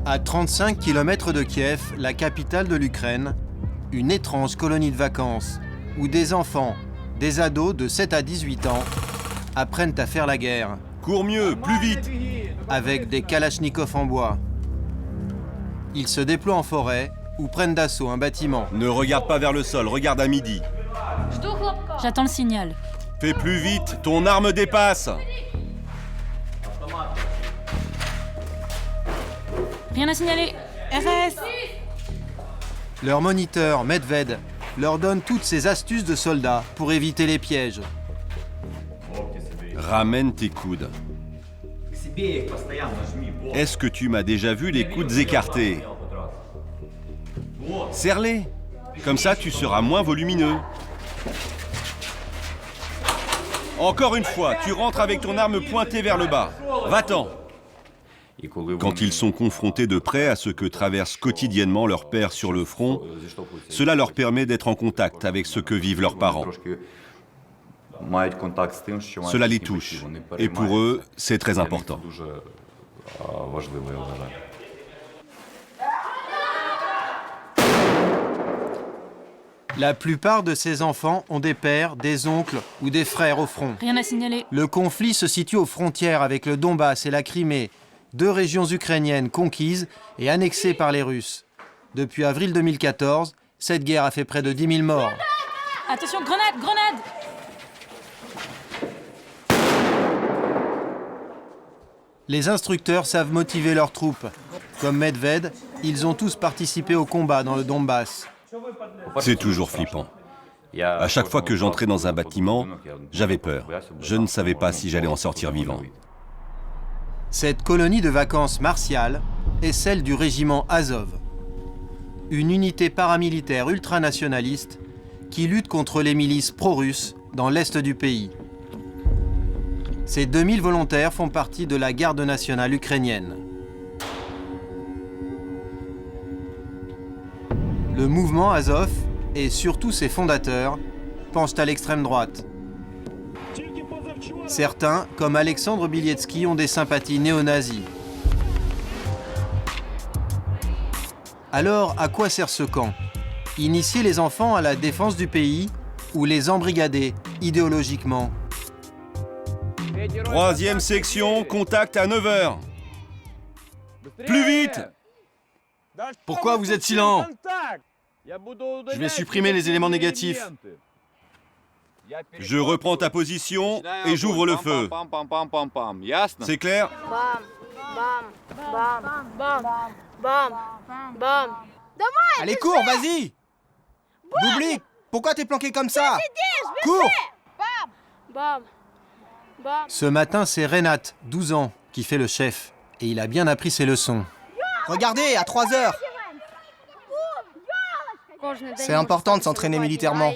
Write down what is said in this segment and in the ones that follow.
À 35 km de Kiev, la capitale de l'Ukraine, une étrange colonie de vacances où des enfants, des ados de 7 à 18 ans apprennent à faire la guerre. Cours mieux, plus vite! Avec des kalachnikovs en bois. Ils se déploient en forêt ou prennent d'assaut un bâtiment. Ne regarde pas vers le sol, regarde à midi. J'attends le signal. Fais plus vite, ton arme dépasse! Rien à signaler. RS. Leur moniteur, Medved, leur donne toutes ces astuces de soldats pour éviter les pièges. Ramène tes coudes. Est-ce que tu m'as déjà vu les coudes écartés? Serre-les. Comme ça, tu seras moins volumineux. Encore une fois, tu rentres avec ton arme pointée vers le bas. Va-t'en. Quand ils sont confrontés de près à ce que traversent quotidiennement leurs pères sur le front, cela leur permet d'être en contact avec ce que vivent leurs parents. Cela les touche, et pour eux, c'est très important. La plupart de ces enfants ont des pères, des oncles ou des frères au front. Rien à signaler. Le conflit se situe aux frontières avec le Donbass et la Crimée, deux régions ukrainiennes conquises et annexées par les Russes. Depuis avril 2014, cette guerre a fait près de 10 000 morts. Attention, grenade, grenade! Les instructeurs savent motiver leurs troupes. Comme Medved, ils ont tous participé au combat dans le Donbass. C'est toujours flippant. À chaque fois que j'entrais dans un bâtiment, j'avais peur. Je ne savais pas si j'allais en sortir vivant. Cette colonie de vacances martiale est celle du régiment Azov, une unité paramilitaire ultranationaliste qui lutte contre les milices pro-russes dans l'est du pays. Ces 2000 volontaires font partie de la garde nationale ukrainienne. Le mouvement Azov, et surtout ses fondateurs, penchent à l'extrême droite. Certains, comme Alexandre Bilietsky, ont des sympathies néo-nazis. Alors, à quoi sert ce camp? Initier les enfants à la défense du pays ou les embrigader idéologiquement? Troisième section, contact à 9h. Plus vite! Pourquoi vous êtes silent? Je vais supprimer les éléments négatifs. Je reprends ta position et j'ouvre le feu. C'est clair? Allez, cours, vas-y! Boublik, pourquoi t'es planqué comme ça? Cours! Ce matin, c'est Renat, 12 ans, qui fait le chef. Et il a bien appris ses leçons. Regardez, à 3 heures! C'est important de s'entraîner militairement.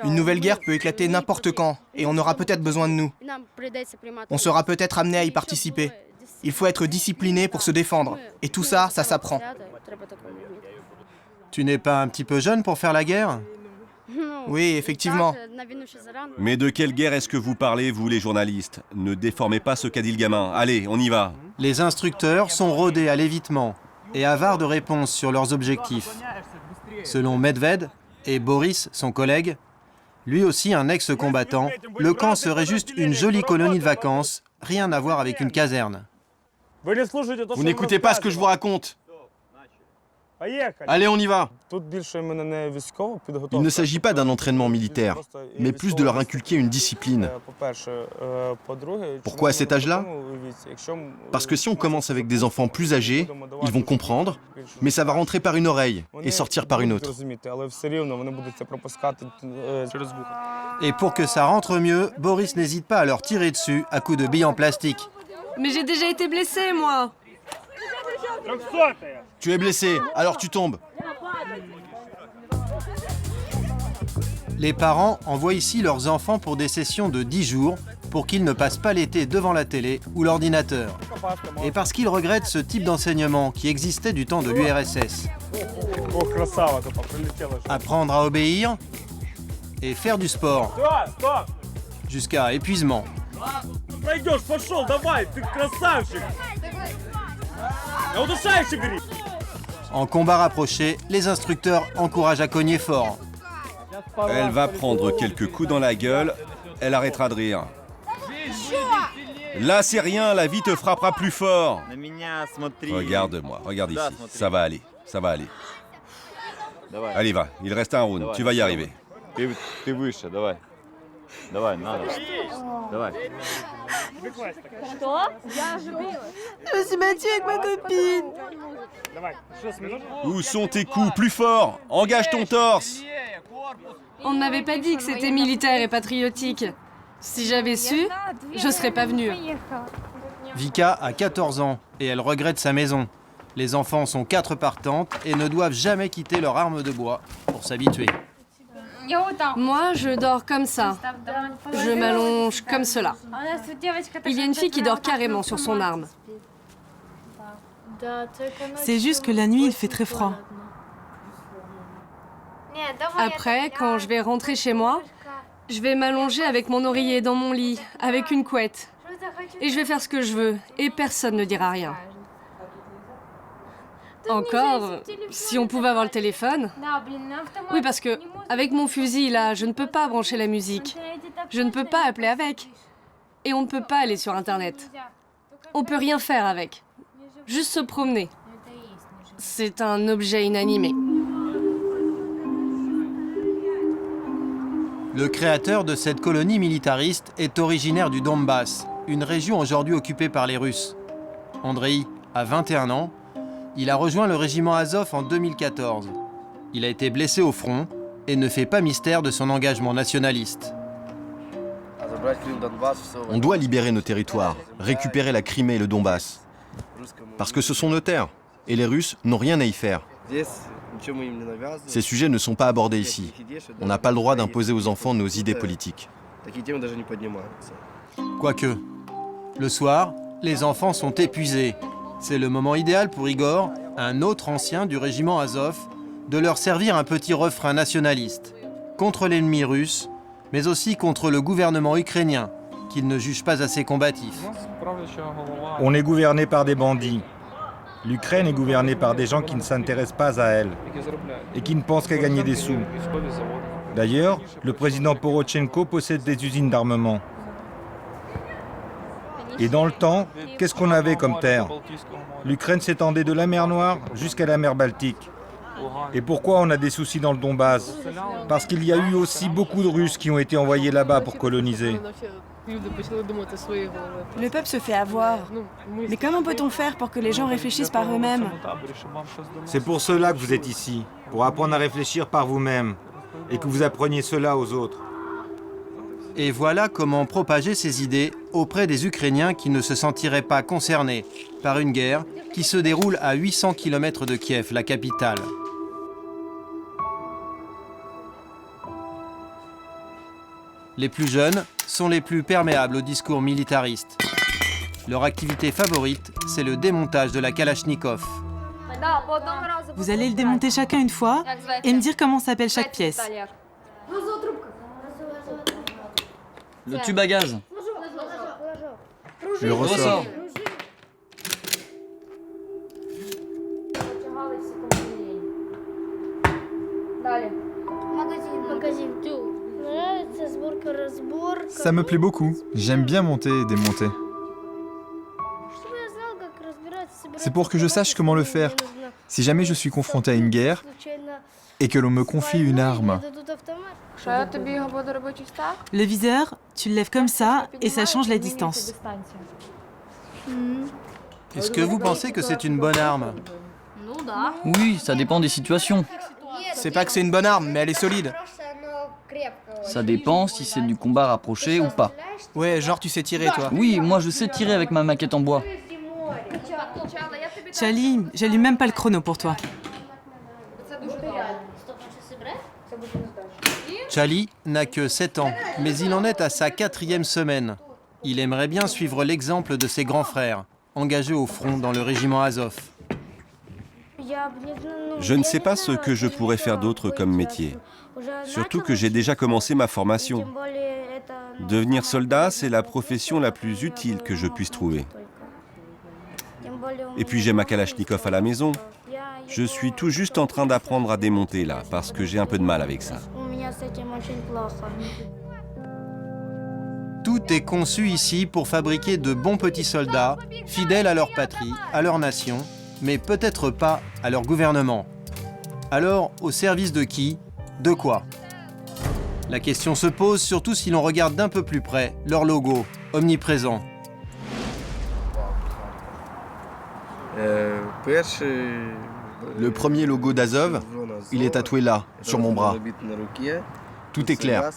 Une nouvelle guerre peut éclater n'importe quand, et on aura peut-être besoin de nous. On sera peut-être amené à y participer. Il faut être discipliné pour se défendre. Et tout ça, ça s'apprend. Tu n'es pas un petit peu jeune pour faire la guerre? Oui, effectivement. Mais de quelle guerre est-ce que vous parlez, vous les journalistes? Ne déformez pas ce qu'a dit le gamin. Allez, on y va. Les instructeurs sont rodés à l'évitement et avares de réponses sur leurs objectifs. Selon Medved et Boris, son collègue, lui aussi un ex-combattant, le camp serait juste une jolie colonie de vacances, rien à voir avec une caserne. Vous n'écoutez pas ce que je vous raconte. Allez, on y va. Il ne s'agit pas d'un entraînement militaire, mais plus de leur inculquer une discipline. Pourquoi à cet âge-là? Parce que si on commence avec des enfants plus âgés, ils vont comprendre, mais ça va rentrer par une oreille et sortir par une autre. Et pour que ça rentre mieux, Boris n'hésite pas à leur tirer dessus à coups de billes en plastique. Mais j'ai déjà été blessée, moi. Tu es blessé, alors tu tombes. Les parents envoient ici leurs enfants pour des sessions de 10 jours pour qu'ils ne passent pas l'été devant la télé ou l'ordinateur. Et parce qu'ils regrettent ce type d'enseignement qui existait du temps de l'URSS. Apprendre à obéir et faire du sport. Jusqu'à épuisement. En combat rapproché, les instructeurs encouragent à cogner fort. Elle va prendre quelques coups dans la gueule, elle arrêtera de rire. Là, c'est rien, la vie te frappera plus fort. Regarde-moi, regarde ici. Ça va aller, ça va aller. Allez, va, il reste un round, tu vas y arriver. Je me suis battue avec ma copine. Où sont tes coups? Plus fort! Engage ton torse! On ne m'avait pas dit que c'était militaire et patriotique. Si j'avais su, je serais pas venue. Vika a 14 ans et elle regrette sa maison. Les enfants sont 4 partantes et ne doivent jamais quitter leur arme de bois pour s'habituer. Moi, je dors comme ça. Je m'allonge comme cela. Il y a une fille qui dort carrément sur son arme. C'est juste que la nuit, il fait très froid. Après, quand je vais rentrer chez moi, je vais m'allonger avec mon oreiller dans mon lit, avec une couette. Et je vais faire ce que je veux, et personne ne dira rien. Encore, si on pouvait avoir le téléphone. Oui, parce que avec mon fusil, là, je ne peux pas brancher la musique. Je ne peux pas appeler avec. Et on ne peut pas aller sur Internet. On peut rien faire avec. Juste se promener. C'est un objet inanimé. Le créateur de cette colonie militariste est originaire du Donbass, une région aujourd'hui occupée par les Russes. Andrei a 21 ans. Il a rejoint le régiment Azov en 2014. Il a été blessé au front et ne fait pas mystère de son engagement nationaliste. On doit libérer nos territoires, récupérer la Crimée et le Donbass. Parce que ce sont nos terres, et les Russes n'ont rien à y faire. Ces sujets ne sont pas abordés ici. On n'a pas le droit d'imposer aux enfants nos idées politiques. Quoique, le soir, les enfants sont épuisés. C'est le moment idéal pour Igor, un autre ancien du régiment Azov, de leur servir un petit refrain nationaliste, contre l'ennemi russe, mais aussi contre le gouvernement ukrainien, qu'il ne juge pas assez combatif. On est gouverné par des bandits. L'Ukraine est gouvernée par des gens qui ne s'intéressent pas à elle et qui ne pensent qu'à gagner des sous. D'ailleurs, le président Porochenko possède des usines d'armement. Et dans le temps, qu'est-ce qu'on avait comme terre? L'Ukraine s'étendait de la mer Noire jusqu'à la mer Baltique. Et pourquoi on a des soucis dans le Donbass? Parce qu'il y a eu aussi beaucoup de Russes qui ont été envoyés là-bas pour coloniser. Le peuple se fait avoir. Mais comment peut-on faire pour que les gens réfléchissent par eux-mêmes? C'est pour cela que vous êtes ici, pour apprendre à réfléchir par vous-même, et que vous appreniez cela aux autres. Et voilà comment propager ces idées auprès des Ukrainiens qui ne se sentiraient pas concernés par une guerre qui se déroule à 800 km de Kiev, la capitale. Les plus jeunes sont les plus perméables au discours militariste. Leur activité favorite, c'est le démontage de la Kalachnikov. Vous allez le démonter chacun une fois et me dire comment s'appelle chaque pièce. Le tube à gaz. Le ressort. Ça me plaît beaucoup. J'aime bien monter et démonter. C'est pour que je sache comment le faire. Si jamais je suis confronté à une guerre et que l'on me confie une arme. Le viseur, tu le lèves comme ça et ça change la distance. Est-ce que vous pensez que c'est une bonne arme? Oui, ça dépend des situations. C'est pas que c'est une bonne arme, mais elle est solide. Ça dépend si c'est du combat rapproché ou pas. Ouais, genre tu sais tirer, toi. Oui, moi je sais tirer avec ma maquette en bois. Charlie, j'allume même pas le chrono pour toi. Charlie n'a que 7 ans, mais il en est à sa 4e semaine. Il aimerait bien suivre l'exemple de ses grands frères, engagés au front dans le régiment Azov. Je ne sais pas ce que je pourrais faire d'autre comme métier. Surtout que j'ai déjà commencé ma formation. Devenir soldat, c'est la profession la plus utile que je puisse trouver. Et puis j'ai ma Kalachnikov à la maison. Je suis tout juste en train d'apprendre à démonter là, parce que j'ai un peu de mal avec ça. Tout est conçu ici pour fabriquer de bons petits soldats, fidèles à leur patrie, à leur nation, mais peut-être pas à leur gouvernement. Alors, au service de qui? De quoi? La question se pose surtout si l'on regarde d'un peu plus près leur logo, omniprésent. Le premier logo d'Azov, il est tatoué là, sur mon bras. Tout est clair.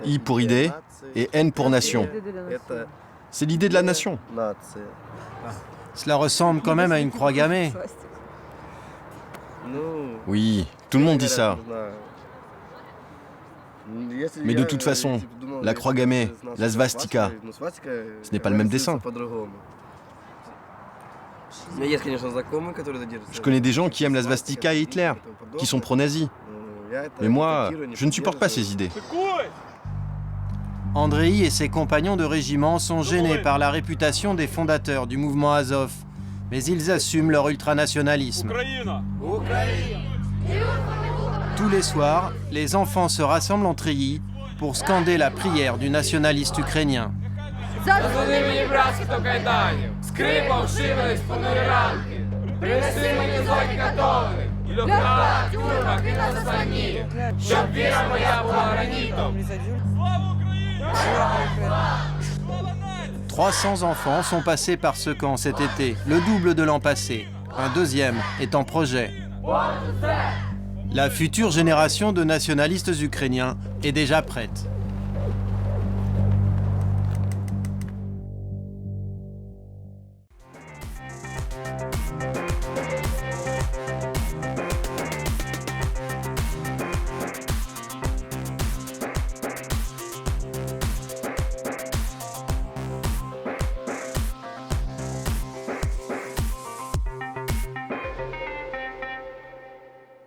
I pour idée et N pour nation. C'est l'idée de la nation. Cela ressemble quand même à une croix gammée. Oui, tout le monde dit ça. Mais de toute façon, la croix gammée, la svastika, ce n'est pas le même dessin. Je connais des gens qui aiment la svastika et Hitler, qui sont pro-nazis. Mais moi, je ne supporte pas ces idées. Andrei et ses compagnons de régiment sont gênés par la réputation des fondateurs du mouvement Azov, mais ils assument leur ultranationalisme. Tous les soirs, les enfants se rassemblent en treillis pour scander la prière du nationaliste ukrainien. « 300 enfants sont passés par ce camp cet été, le double de l'an passé. Un deuxième est en projet. La future génération de nationalistes ukrainiens est déjà prête.